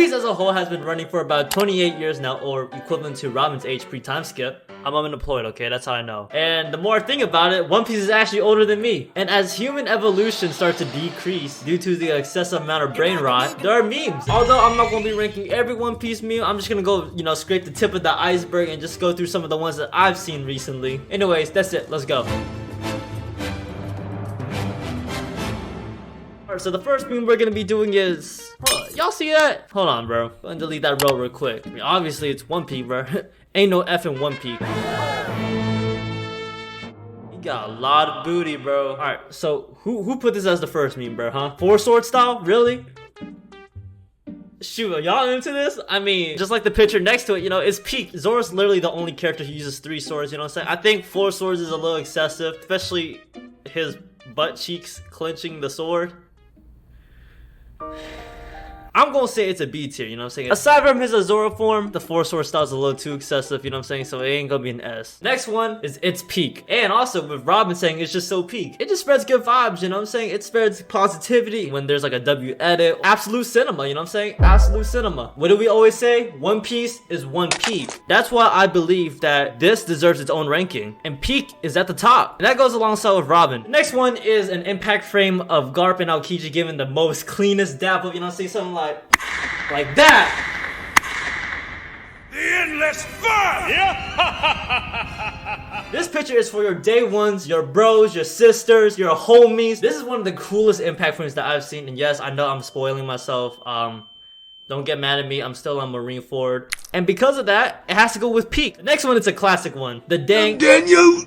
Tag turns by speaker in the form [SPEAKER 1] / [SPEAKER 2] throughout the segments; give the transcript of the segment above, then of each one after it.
[SPEAKER 1] Piece as a whole has been running for about 28 years now, or equivalent to Robin's age pre-time skip. I'm unemployed, okay? That's how I know. And the more I think about it, One Piece is actually older than me. And as human evolution starts to decrease due to the excessive amount of brain rot, there are memes. Although I'm not gonna be ranking every One Piece meme, I'm just gonna go, you know, scrape the tip of the iceberg and just go through some of the ones that I've seen recently. Anyways, that's it. Let's go. Alright, so the first meme we're gonna be doing is... y'all see that? Hold on, bro. Go and delete that row real quick. I mean, obviously it's One Piece, bro. Ain't no effing One Piece. He got a lot of booty, bro. Alright, so who put this as the first meme, bro, huh? Four sword style? Really? Shoot, are y'all into this? I mean, just like the picture next to it, you know, it's peak. Zoro's literally the only character who uses 3 swords, you know what I'm saying? I think 4 swords is a little excessive, especially his butt cheeks clenching the sword. I'm gonna say it's a B tier, you know what I'm saying? Aside from his Zoro form, the 4 sword style is a little too excessive, you know what I'm saying? So it ain't gonna be an S. Next one is its peak. And also with Robin saying it's just so peak, it just spreads good vibes, you know what I'm saying? It spreads positivity when there's like a W edit. Absolute cinema, you know what I'm saying? Absolute cinema. What do we always say? One Piece is one peak. That's why I believe that this deserves its own ranking. And peak is at the top. And that goes alongside with Robin. The next one is an impact frame of Garp and Aokiji giving the most cleanest dap up, you know what I'm saying? Something like that.
[SPEAKER 2] The endless fun!
[SPEAKER 1] Yeah. This picture is for your day ones, your bros, your sisters, your homies. This is one of the coolest impact frames that I've seen. And yes, I know I'm spoiling myself. Don't get mad at me. I'm still on Marineford. And because of that, it has to go with peak. The next one is a classic one. The dang
[SPEAKER 2] Daniel!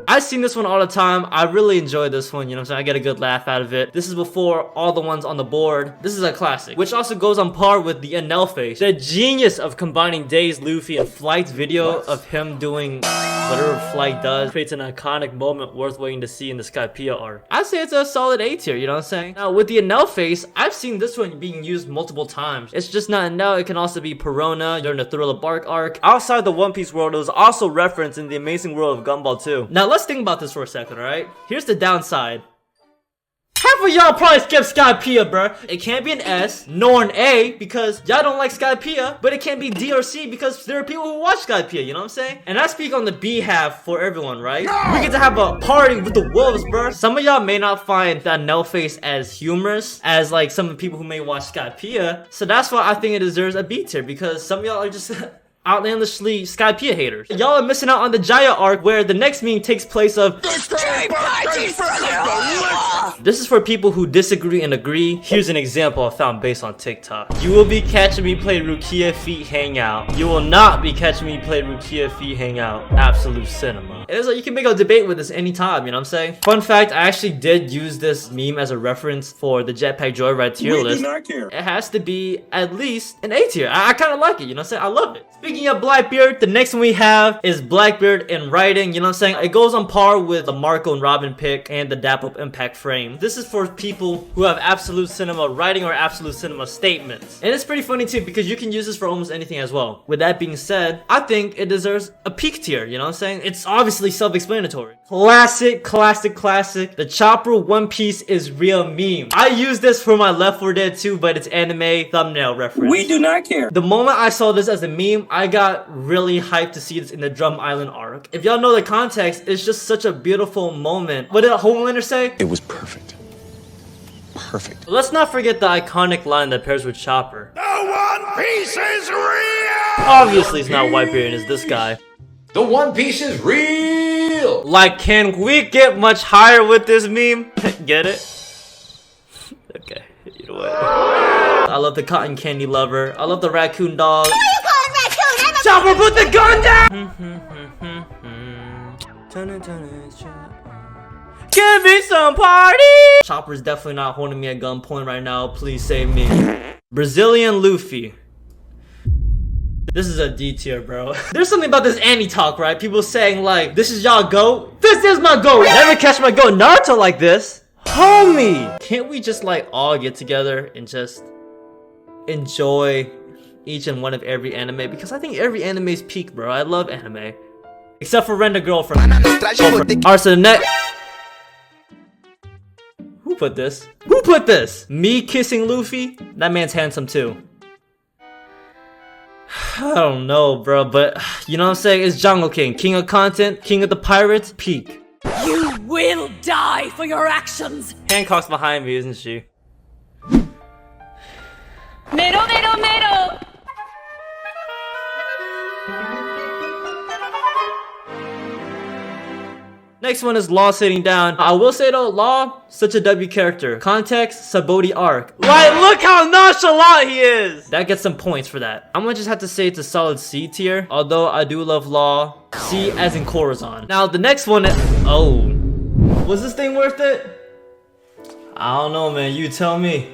[SPEAKER 1] I've seen this one all the time. I really enjoy this one, you know what I'm saying? I get a good laugh out of it. This is before all the ones on the board. This is a classic, which also goes on par with the NL face. The genius of combining Days, Luffy, and Flight's video of him doing whatever Flight does creates an iconic moment worth waiting to see in the Skypiea arc. I'd say it's a solid A tier, you know what I'm saying? Now, with the NL face, I've seen this one being used multiple times. It's just not NL, it can also be Perona during the Thriller Bark arc. Outside the One Piece world, it was also referenced in the Amazing World of Gumball 2. Now, let's think about this for a second, alright? Here's the downside. Half of y'all probably skip Skypiea, bruh. It can't be an S, nor an A, because y'all don't like Skypiea, but it can't be D or C because there are people who watch Skypiea, you know what I'm saying? And I speak on the B half for everyone, right? No! We get to have a party with the wolves, bruh. Some of y'all may not find that no face as humorous as like some of the people who may watch Skypiea, so that's why I think it deserves a B tier, because some of y'all are just outlandishly Skypiea haters. Y'all are missing out on the Jaya arc where the next meme takes place of This is for people who disagree and agree. Here's an example I found based on TikTok. You will be catching me play Rukia Feet Hangout. You will not be catching me play Rukia Feet Hangout. Absolute cinema. It's like you can make a debate with this anytime, you know what I'm saying? Fun fact, I actually did use this meme as a reference for the Jetpack Joyride tier list.
[SPEAKER 2] We do not care.
[SPEAKER 1] It has to be at least an A tier. I kind of like it, you know what I'm saying? I love it. Speaking of Blackbeard, the next one we have is Blackbeard in writing, you know what I'm saying? It goes on par with the Marco and Robin pick and the Dap Up Impact frame. This is for people who have absolute cinema writing or absolute cinema statements. And it's pretty funny too because you can use this for almost anything as well. With that being said, I think it deserves a peak tier, you know what I'm saying? It's obviously self-explanatory. Classic. The Chopper One Piece is real meme. I use this for my Left 4 Dead 2, but it's anime thumbnail reference.
[SPEAKER 2] We do not care.
[SPEAKER 1] The moment I saw this as a meme, I got really hyped to see this in the Drum Island arc. If y'all know the context, it's just such a beautiful moment. What did Homelander say?
[SPEAKER 3] It was perfect. Perfect.
[SPEAKER 1] Let's not forget the iconic line that pairs with Chopper.
[SPEAKER 2] The One Piece is real!
[SPEAKER 1] Obviously it's not Whitebeard, it's this guy.
[SPEAKER 3] The One Piece is real!
[SPEAKER 1] Like, can we get much higher with this meme? Get it? Okay, either way. I love the cotton candy lover. I love the raccoon dog.
[SPEAKER 4] What do you call a raccoon?
[SPEAKER 1] Chopper, put the gun down! Give me some party! Chopper's definitely not holding me at gunpoint right now. Please save me. Brazilian Luffy. This is a D tier, bro. There's something about this Annie talk, right? People saying like, this is y'all GOAT. This is my GOAT. Never catch my GOAT Naruto like this. Homie! Can't we just like all get together and just enjoy each and one of every anime? Because I think every anime's peak, bro. I love anime. Except for Rent a Girlfriend. Alright, so the next... Who Who put this? Who put this? Me kissing Luffy? That man's handsome too. I don't know, bro, but you know what I'm saying? It's JongoKing, king of content, king of the pirates, peak.
[SPEAKER 4] You will die for your actions!
[SPEAKER 1] Hancock's behind me, isn't she?
[SPEAKER 4] Mero, mero, mero!
[SPEAKER 1] Next one is Law sitting down. I will say though, Law, such a W character. Context, Saboti arc. Like, look how nonchalant he is! That gets some points for that. I'm gonna just have to say it's a solid C tier. Although I do love Law. C as in Corazon. Now the next one, oh. Was this thing worth it? I don't know, man, you tell me.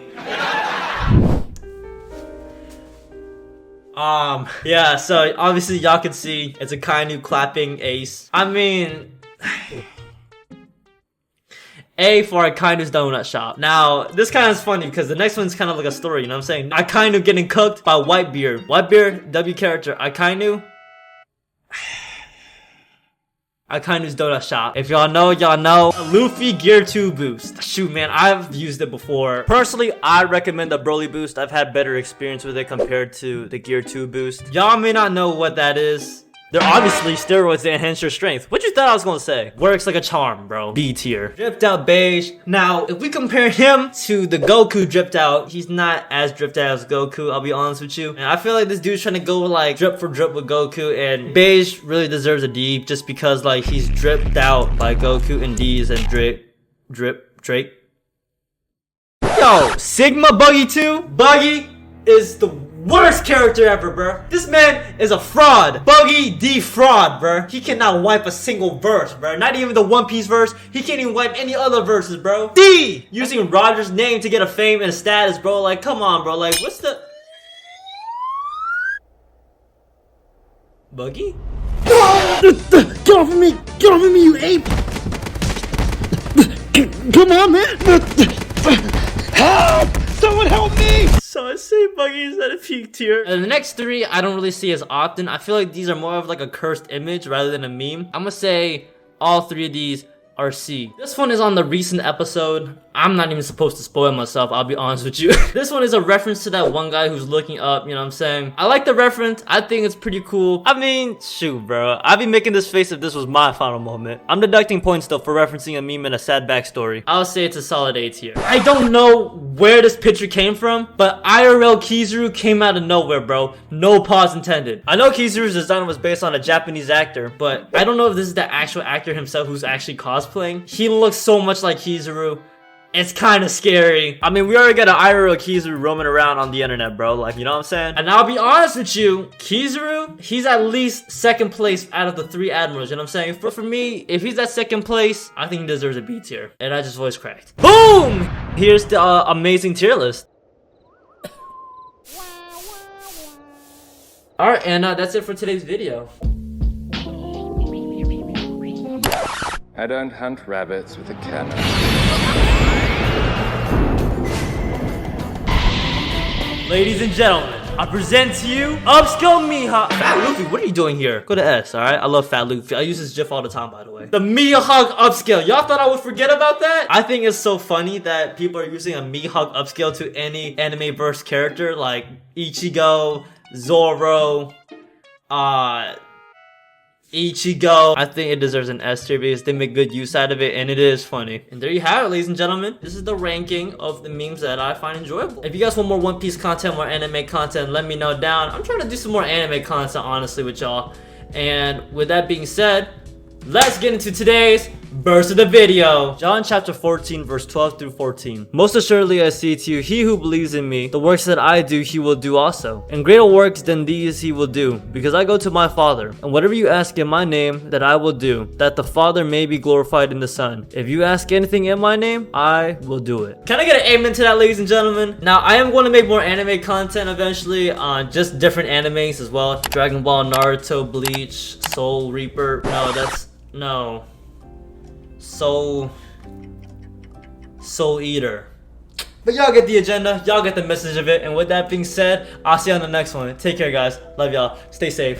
[SPEAKER 1] Yeah, so obviously y'all can see it's a Kainu clapping ace. I mean, A for Akainu's donut shop. Now, this kind of is funny because the next one's kind of like a story, you know what I'm saying? Akainu getting cooked by Whitebeard. Whitebeard, W character. Akainu. Akainu's donut shop. If y'all know, y'all know. Luffy Gear 2 boost. Shoot, man, I've used it before. Personally, I recommend the Broly boost. I've had better experience with it compared to the Gear 2 boost. Y'all may not know what that is. They're obviously steroids that enhance your strength. What you thought I was gonna say? Works like a charm, bro. B tier. Dripped out Beige. Now, if we compare him to the Goku dripped out, he's not as dripped out as Goku, I'll be honest with you. And I feel like this dude's trying to go like drip for drip with Goku, and Beige really deserves a D just because like he's dripped out by Goku, and D's and Drake. Yo, Sigma Buggy 2? Buggy is the worst character ever, bruh. This man is a fraud. Buggy D fraud, bruh. He cannot wipe a single verse, bruh. Not even the One Piece verse. He can't even wipe any other verses, bro. D! Using Roger's name to get a fame and a status, bro. Like, come on, bro. Like, what's the... Buggy?
[SPEAKER 5] Get off of me! Get off of me, you ape! Come on, man! Help! Someone help me!
[SPEAKER 1] So I say Buggy is at a peak tier. And the next three, I don't really see as often. I feel like these are more of like a cursed image rather than a meme. I'm gonna say all three of these are C. This one is on the recent episode. I'm not even supposed to spoil myself, I'll be honest with you. This one is a reference to that one guy who's looking up, you know what I'm saying? I like the reference. I think it's pretty cool. I mean, shoot, bro. I'd be making this face if this was my final moment. I'm deducting points though for referencing a meme and a sad backstory. I'll say it's a solid A tier. I don't know where this picture came from, but IRL Kizaru came out of nowhere, bro. No pause intended. I know Kizaru's design was based on a Japanese actor, but I don't know if this is the actual actor himself who's actually cosplaying. He looks so much like Kizaru. It's kind of scary. I mean, we already got an IRL Kizaru roaming around on the internet, bro. Like, you know what I'm saying? And I'll be honest with you, Kizaru, he's at least second place out of the three admirals, you know what I'm saying? For me, if he's at second place, I think he deserves a B tier. And I just voice cracked. Boom! Here's the amazing tier list. Alright, and that's it for today's video.
[SPEAKER 3] I don't hunt rabbits with a cannon.
[SPEAKER 1] Ladies and gentlemen, I present to you Upskill Mihawk. Fat Luffy, what are you doing here? Go to S, alright? I love Fat Luffy. I use this gif all the time, by the way. The Mihawk upscale. Y'all thought I would forget about that? I think it's so funny that people are using a Mihawk upscale to any anime verse character like Ichigo, Zoro, Ichigo. I think it deserves an S tier because they make good use out of it and it is funny. And there you have it, ladies and gentlemen. This is the ranking of the memes that I find enjoyable. If you guys want more One Piece content, more anime content, let me know down. I'm trying to do some more anime content, honestly, with y'all. And with that being said, let's get into today's verse of the video. John chapter 14 verse 12 through 14. Most assuredly I say to you, he who believes in me, the works that I do he will do also, and greater works than these he will do, because I go to my Father. And whatever you ask in my name, that I will do, that the Father may be glorified in the Son. If you ask anything in my name, I will do it. Can I get an amen to that, ladies and gentlemen? Now I am going to make more anime content eventually on just different animes as well. Dragon Ball, Naruto, Bleach, Soul Reaper. No. Soul Eater. But y'all get the agenda, y'all get the message of it, and with that being said, I'll see you on the next one. Take care, guys. Love y'all. Stay safe.